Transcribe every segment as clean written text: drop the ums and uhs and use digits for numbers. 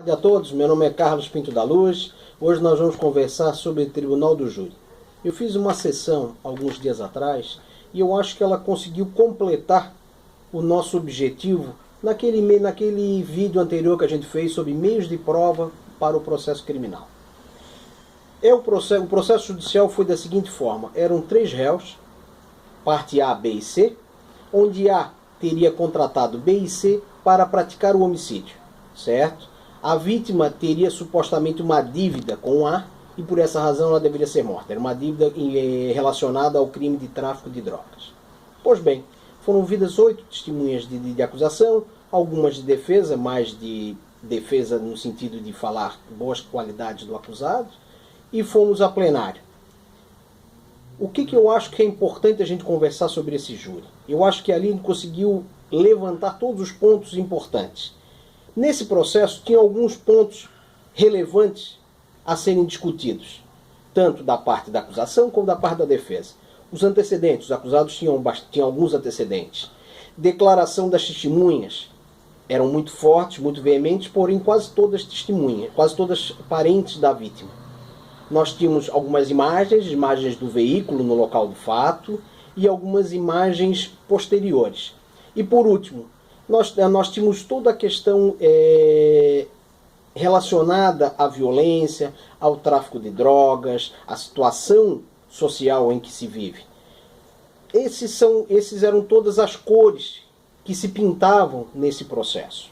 dia a todos, meu nome é Carlos Pinto da Luz. Hoje nós vamos conversar sobre o Tribunal do Júri. Eu fiz uma sessão alguns dias atrás e eu acho que ela conseguiu completar o nosso objetivo naquele vídeo anterior que a gente fez sobre meios de prova para o processo criminal. O processo judicial foi da seguinte forma: eram 3 réus, parte A, B e C, onde A teria contratado B e C para praticar o homicídio, certo? A vítima teria supostamente uma dívida com A e por essa razão ela deveria ser morta. Era uma dívida relacionada ao crime de tráfico de drogas. Pois bem, foram ouvidas 8 testemunhas de acusação, algumas de defesa, mais de defesa no sentido de falar boas qualidades do acusado, e fomos a plenário. O que eu acho que é importante a gente conversar sobre esse júri? Eu acho que ali a gente conseguiu levantar todos os pontos importantes. Nesse processo tinha alguns pontos relevantes a serem discutidos, tanto da parte da acusação como da parte da defesa. Os antecedentes, os acusados tinham alguns antecedentes. Declaração das testemunhas eram muito fortes, muito veementes, porém quase todas testemunhas, quase todas parentes da vítima. Nós tínhamos algumas imagens do veículo no local do fato e algumas imagens posteriores. E por último, nós tínhamos toda a questão relacionada à violência, ao tráfico de drogas, à situação social em que se vive. Esses eram todas as cores que se pintavam nesse processo.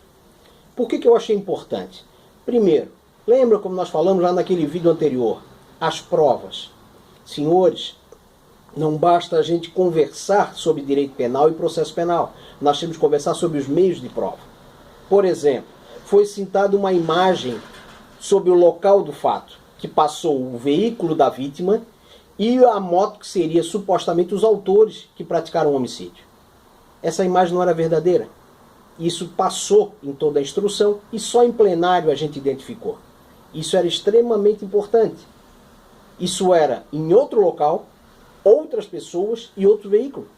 Por que eu achei importante? Primeiro, lembra como nós falamos lá naquele vídeo anterior? As provas. Senhores, não basta a gente conversar sobre direito penal e processo penal. Nós temos que conversar sobre os meios de prova. Por exemplo, foi citada uma imagem sobre o local do fato, que passou o veículo da vítima e a moto que seria supostamente os autores que praticaram o homicídio. Essa imagem não era verdadeira. Isso passou em toda a instrução e só em plenário a gente identificou. Isso era extremamente importante. Isso era em outro local, outras pessoas e outro veículo.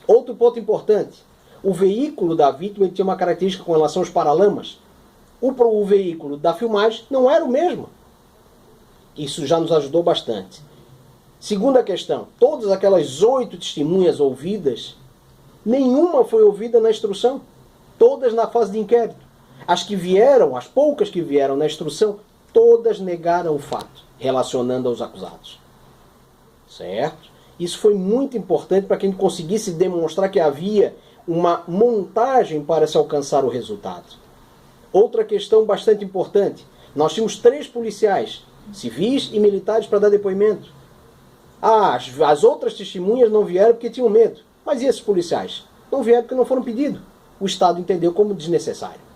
Outro ponto importante: o veículo da vítima tinha uma característica com relação aos paralamas. O veículo da filmagem não era o mesmo. Isso já nos ajudou bastante. Segunda questão: todas aquelas 8 testemunhas ouvidas, nenhuma foi ouvida na instrução. Todas na fase de inquérito. As poucas que vieram na instrução, todas negaram o fato, relacionando aos acusados. Certo? Isso foi muito importante para que a gente conseguisse demonstrar que havia uma montagem para se alcançar o resultado. Outra questão bastante importante: nós tínhamos 3 policiais, civis e militares, para dar depoimento. As outras testemunhas não vieram porque tinham medo. Mas e esses policiais? Não vieram porque não foram pedidos. O Estado entendeu como desnecessário.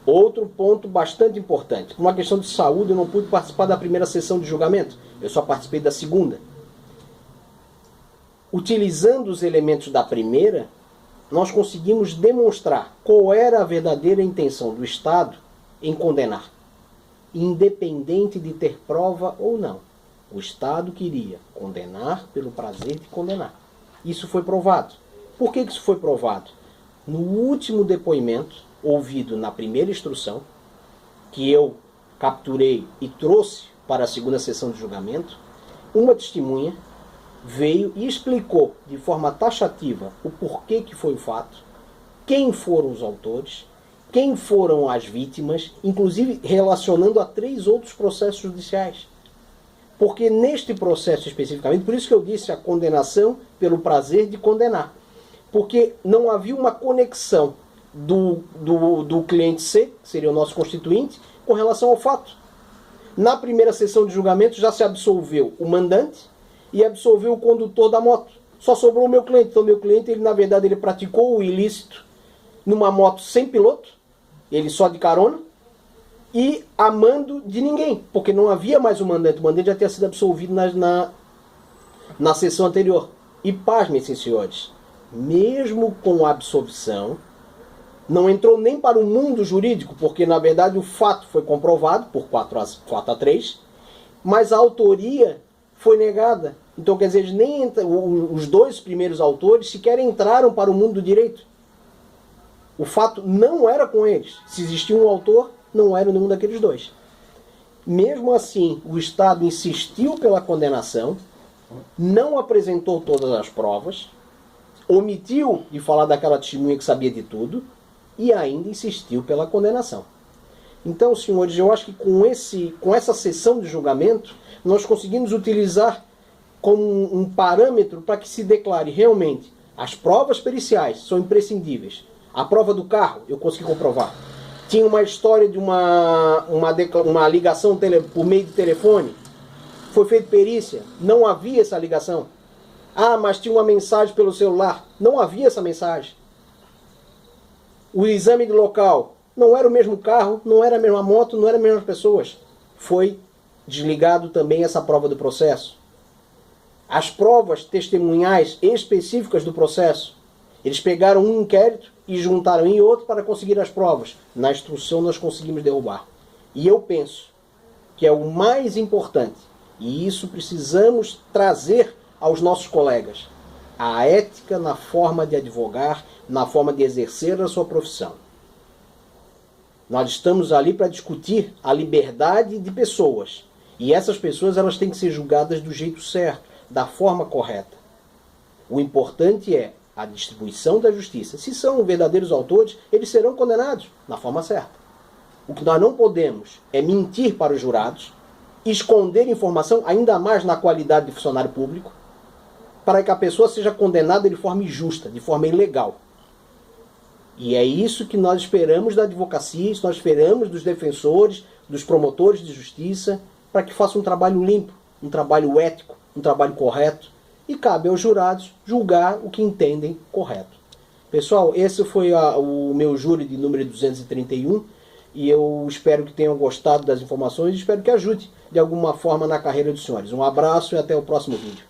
Outro ponto bastante importante: por uma questão de saúde eu não pude participar da primeira sessão de julgamento, eu só participei da segunda. Utilizando os elementos da primeira, nós conseguimos demonstrar qual era a verdadeira intenção do Estado em condenar, independente de ter prova ou não. O Estado queria condenar pelo prazer de condenar. Isso foi provado. Por que isso foi provado? No último depoimento, ouvido na primeira instrução, que eu capturei e trouxe para a segunda sessão de julgamento, uma testemunha veio e explicou de forma taxativa o porquê que foi o fato, quem foram os autores, quem foram as vítimas, inclusive relacionando a 3 outros processos judiciais. Porque neste processo especificamente, por isso que eu disse a condenação pelo prazer de condenar, porque não havia uma conexão do cliente C, que seria o nosso constituinte, com relação ao fato. Na primeira sessão de julgamento já se absolveu o mandante e absolveu o condutor da moto. Só sobrou o meu cliente. Então o meu cliente, na verdade, ele praticou o ilícito numa moto sem piloto, ele só de carona, e a mando de ninguém, porque não havia mais o mandante. O mandante já tinha sido absolvido na sessão anterior. E pasmem, senhores, mesmo com a absolvição, não entrou nem para o mundo jurídico, porque na verdade o fato foi comprovado por 4-3, mas a autoria foi negada. Então, quer dizer, os 2 primeiros autores sequer entraram para o mundo do direito. O fato não era com eles. Se existia um autor, não eram nenhum daqueles dois. Mesmo assim, o Estado insistiu pela condenação, não apresentou todas as provas, omitiu de falar daquela testemunha que sabia de tudo e ainda insistiu pela condenação. Então, senhores, eu acho que com essa sessão de julgamento, nós conseguimos utilizar como um parâmetro para que se declare realmente as provas periciais são imprescindíveis. A prova do carro, eu consegui comprovar. Tinha uma história de uma ligação por meio de telefone. Foi feita perícia, não havia essa ligação. Ah, mas tinha uma mensagem pelo celular. Não havia essa mensagem. O exame de local, não era o mesmo carro, não era a mesma moto, não eram as mesmas pessoas. Foi desligado também essa prova do processo. As provas testemunhais específicas do processo. Eles pegaram um inquérito e juntaram em outro para conseguir as provas. Na instrução nós conseguimos derrubar. E eu penso que é o mais importante, e isso precisamos trazer aos nossos colegas, a ética na forma de advogar, na forma de exercer a sua profissão. Nós estamos ali para discutir a liberdade de pessoas. E essas pessoas elas têm que ser julgadas do jeito certo, da forma correta. O importante é a distribuição da justiça. Se são verdadeiros autores, eles serão condenados na forma certa. O que nós não podemos é mentir para os jurados, esconder informação, ainda mais na qualidade de funcionário público, para que a pessoa seja condenada de forma injusta, de forma ilegal. E é isso que nós esperamos da advocacia, isso nós esperamos dos defensores, dos promotores de justiça, para que façam um trabalho limpo, um trabalho ético, um trabalho correto, e cabe aos jurados julgar o que entendem correto. Pessoal, esse foi o meu júri de número 231, e eu espero que tenham gostado das informações e espero que ajude de alguma forma na carreira dos senhores. Um abraço e até o próximo vídeo.